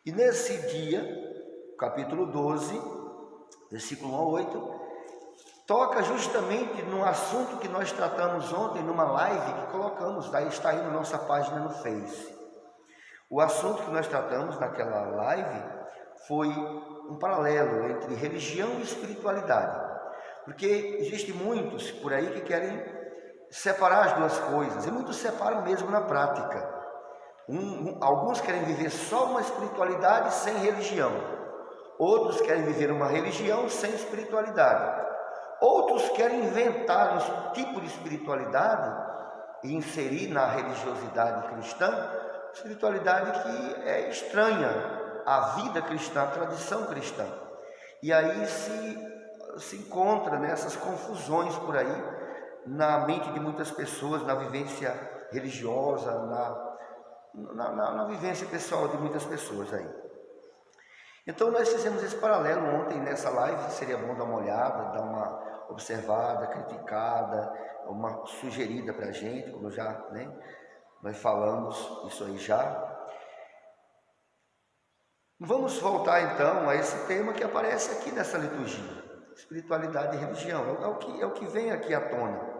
E nesse dia, capítulo 12, versículo 1 a 8, toca justamente no assunto que nós tratamos ontem numa live que colocamos, daí está aí na nossa página no Face. O assunto que nós tratamos naquela live foi um paralelo entre religião e espiritualidade, porque existem muitos por aí que querem separar as duas coisas, e muitos separam mesmo na prática. Alguns querem viver só uma espiritualidade sem religião, outros querem viver uma religião sem espiritualidade. Outros querem inventar um tipo de espiritualidade e inserir na religiosidade cristã, espiritualidade que é estranha à vida cristã, à tradição cristã. E aí se encontra nessas confusões por aí, na mente de muitas pessoas, na vivência religiosa, na vivência pessoal de muitas pessoas aí. Então nós fizemos esse paralelo ontem nessa live, seria bom dar uma olhada, dar uma observada, criticada, uma sugerida para a gente, como nós falamos isso aí já. Vamos voltar então a esse tema que aparece aqui nessa liturgia, espiritualidade e religião, é o que vem aqui à tona.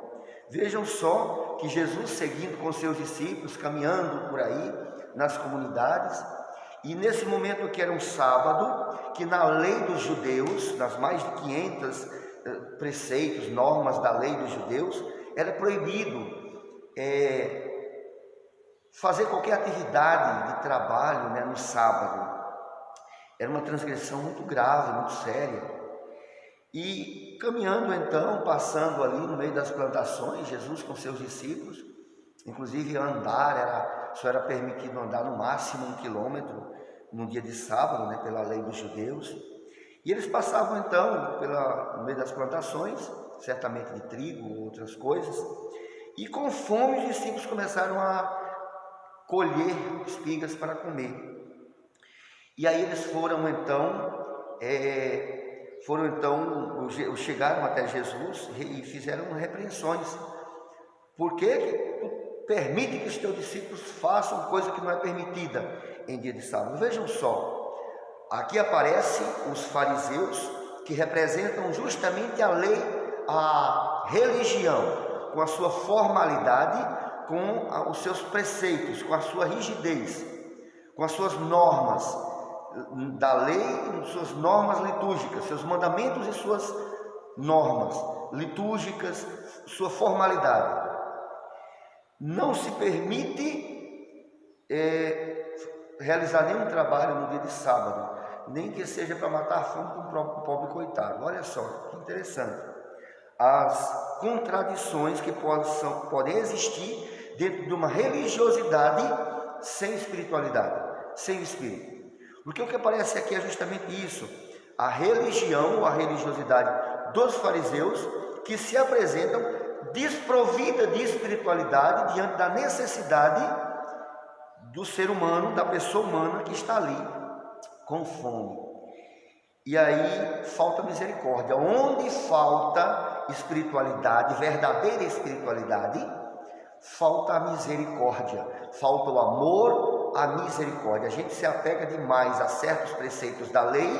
Vejam só que Jesus, seguindo com seus discípulos, caminhando por aí nas comunidades, e nesse momento que era um sábado, que na lei dos judeus, nas mais de 500 preceitos, normas da lei dos judeus, era proibido fazer qualquer atividade de trabalho no sábado. Era uma transgressão muito grave, muito séria. E caminhando então, passando ali no meio das plantações, Jesus com seus discípulos, inclusive andar, só era permitido andar no máximo 1 quilômetro no dia de sábado, pela lei dos judeus. E eles passavam então no meio das plantações, certamente de trigo ou outras coisas, e com fome os discípulos começaram a colher espigas para comer. E aí eles chegaram até Jesus e fizeram repreensões. Por que tu permite que os teus discípulos façam coisa que não é permitida em dia de sábado? Vejam só. Aqui aparecem os fariseus, que representam justamente a lei, a religião, com a sua formalidade, com os seus preceitos, com a sua rigidez, com as suas normas da lei, suas normas litúrgicas, seus mandamentos e suas normas litúrgicas, sua formalidade. Não se permite realizar nenhum trabalho no dia de sábado, nem que seja para matar a fome com um pobre coitado. Olha só, que interessante. As contradições que podem existir dentro de uma religiosidade sem espiritualidade, sem espírito. Porque o que aparece aqui é justamente isso, a religião ou a religiosidade dos fariseus, que se apresentam desprovida de espiritualidade diante da necessidade do ser humano, da pessoa humana que está ali com fome. E aí falta misericórdia. Onde falta espiritualidade, verdadeira espiritualidade, falta a misericórdia, falta o amor, a misericórdia. A gente se apega demais a certos preceitos da lei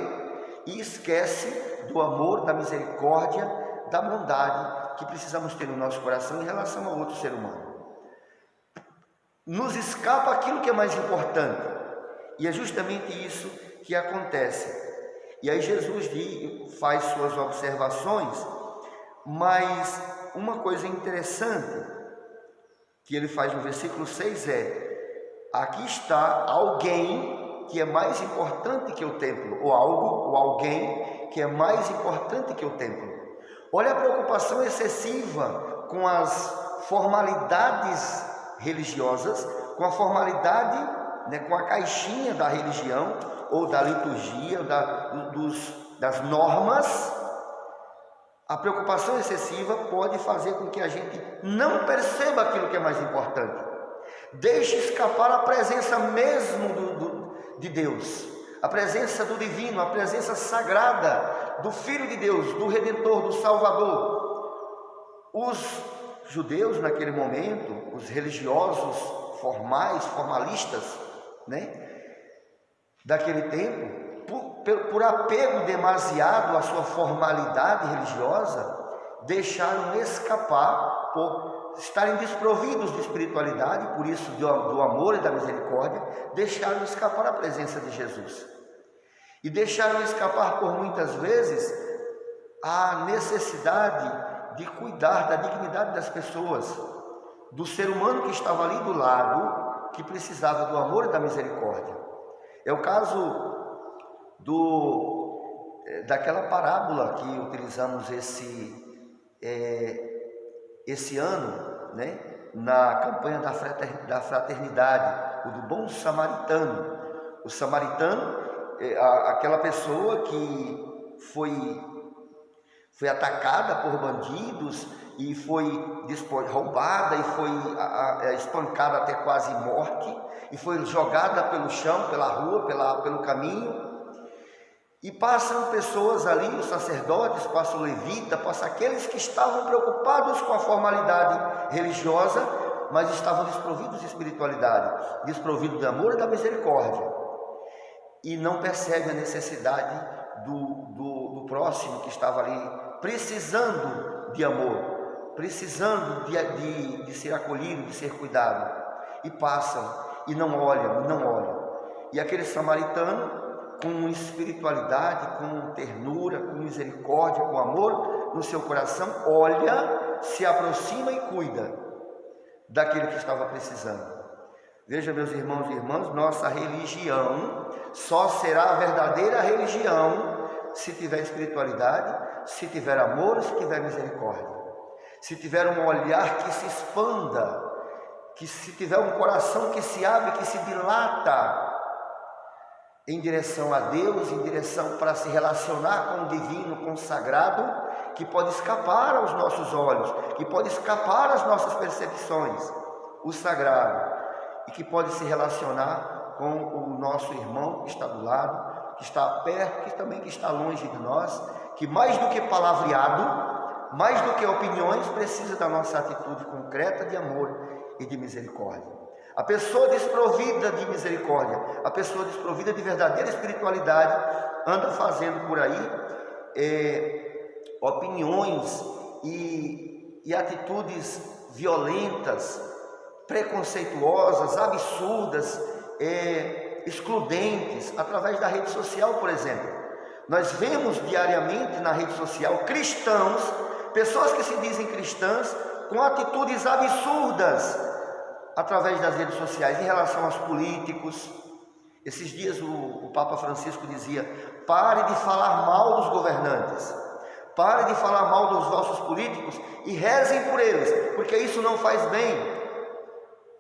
e esquece do amor, da misericórdia, da bondade que precisamos ter no nosso coração em relação a outro ser humano. Nos escapa aquilo que é mais importante, e é justamente isso que acontece. E aí Jesus faz suas observações, mas uma coisa interessante que ele faz no versículo 6 aqui está alguém que é mais importante que o templo, ou algo, ou alguém que é mais importante que o templo. Olha a preocupação excessiva com as formalidades religiosas, com a formalidade, com a caixinha da religião, ou da liturgia, das normas. A preocupação excessiva pode fazer com que a gente não perceba aquilo que é mais importante. Deixe escapar a presença mesmo de Deus, a presença do divino, a presença sagrada do Filho de Deus, do Redentor, do Salvador. Os judeus naquele momento, os religiosos formalistas, daquele tempo, por apego demasiado à sua formalidade religiosa, deixaram escapar, por estarem desprovidos de espiritualidade, por isso do amor e da misericórdia, deixaram escapar a presença de Jesus. E deixaram escapar por muitas vezes a necessidade de cuidar da dignidade das pessoas, do ser humano que estava ali do lado, que precisava do amor e da misericórdia. É o caso daquela parábola que utilizamos esse ano, né, na campanha da fraternidade, o do bom samaritano. O samaritano é aquela pessoa que foi atacada por bandidos e foi roubada e foi espancada até quase morte, e foi jogada pelo chão, pela rua, pelo caminho. E passam pessoas ali, os sacerdotes, passa o levita, passa aqueles que estavam preocupados com a formalidade religiosa, mas estavam desprovidos de espiritualidade, desprovidos de amor e da misericórdia, e não percebem a necessidade do próximo que estava ali, precisando de amor, precisando de ser acolhido, de ser cuidado, e passam, e não olham. E aquele samaritano, com espiritualidade, com ternura, com misericórdia, com amor no seu coração, olha, se aproxima e cuida daquele que estava precisando. Veja, meus irmãos e irmãs, nossa religião só será a verdadeira religião se tiver espiritualidade, se tiver amor, se tiver misericórdia, se tiver um olhar que se expanda, que se tiver um coração que se abre, que se dilata em direção a Deus, em direção para se relacionar com o divino, com o sagrado, que pode escapar aos nossos olhos, que pode escapar às nossas percepções, o sagrado, e que pode se relacionar com o nosso irmão que está do lado, que está perto, que está longe de nós, que mais do que palavreado, mais do que opiniões, precisa da nossa atitude concreta de amor e de misericórdia. A pessoa desprovida de misericórdia, a pessoa desprovida de verdadeira espiritualidade, anda fazendo por aí opiniões e atitudes violentas, preconceituosas, absurdas, excludentes, através da rede social, por exemplo. Nós vemos diariamente na rede social cristãos, pessoas que se dizem cristãs, com atitudes absurdas, através das redes sociais, em relação aos políticos. Esses dias o Papa Francisco dizia: pare de falar mal dos governantes, pare de falar mal dos vossos políticos e rezem por eles, porque isso não faz bem.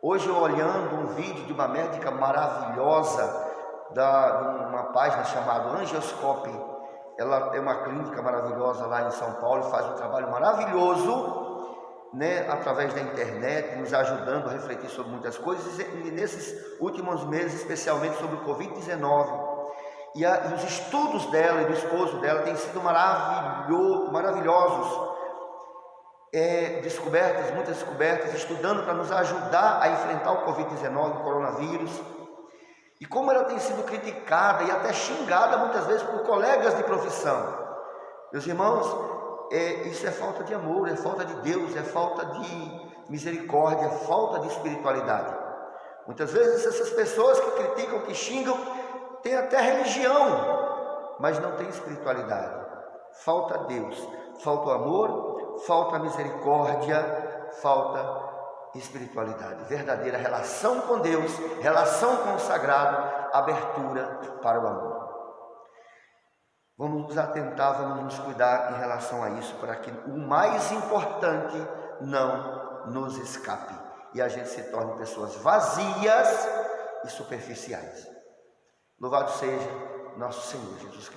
Hoje, eu olhando um vídeo de uma médica maravilhosa, de uma página chamada Angioscope, ela tem uma clínica maravilhosa lá em São Paulo e faz um trabalho maravilhoso, né, através da internet, nos ajudando a refletir sobre muitas coisas, e nesses últimos meses, especialmente sobre o Covid-19. E os estudos dela e do esposo dela têm sido maravilhosos. Muitas descobertas, estudando para nos ajudar a enfrentar o Covid-19, o coronavírus. E como ela tem sido criticada e até xingada muitas vezes por colegas de profissão. Meus irmãos, isso é falta de amor, é falta de Deus, é falta de misericórdia, é falta de espiritualidade. Muitas vezes essas pessoas que criticam, que xingam, têm até religião, mas não têm espiritualidade. Falta Deus, falta o amor, falta a misericórdia, falta espiritualidade, verdadeira relação com Deus, relação com o sagrado, abertura para o amor. Vamos nos atentar, vamos nos cuidar em relação a isso, para que o mais importante não nos escape e a gente se torne pessoas vazias e superficiais. Louvado seja nosso Senhor Jesus Cristo.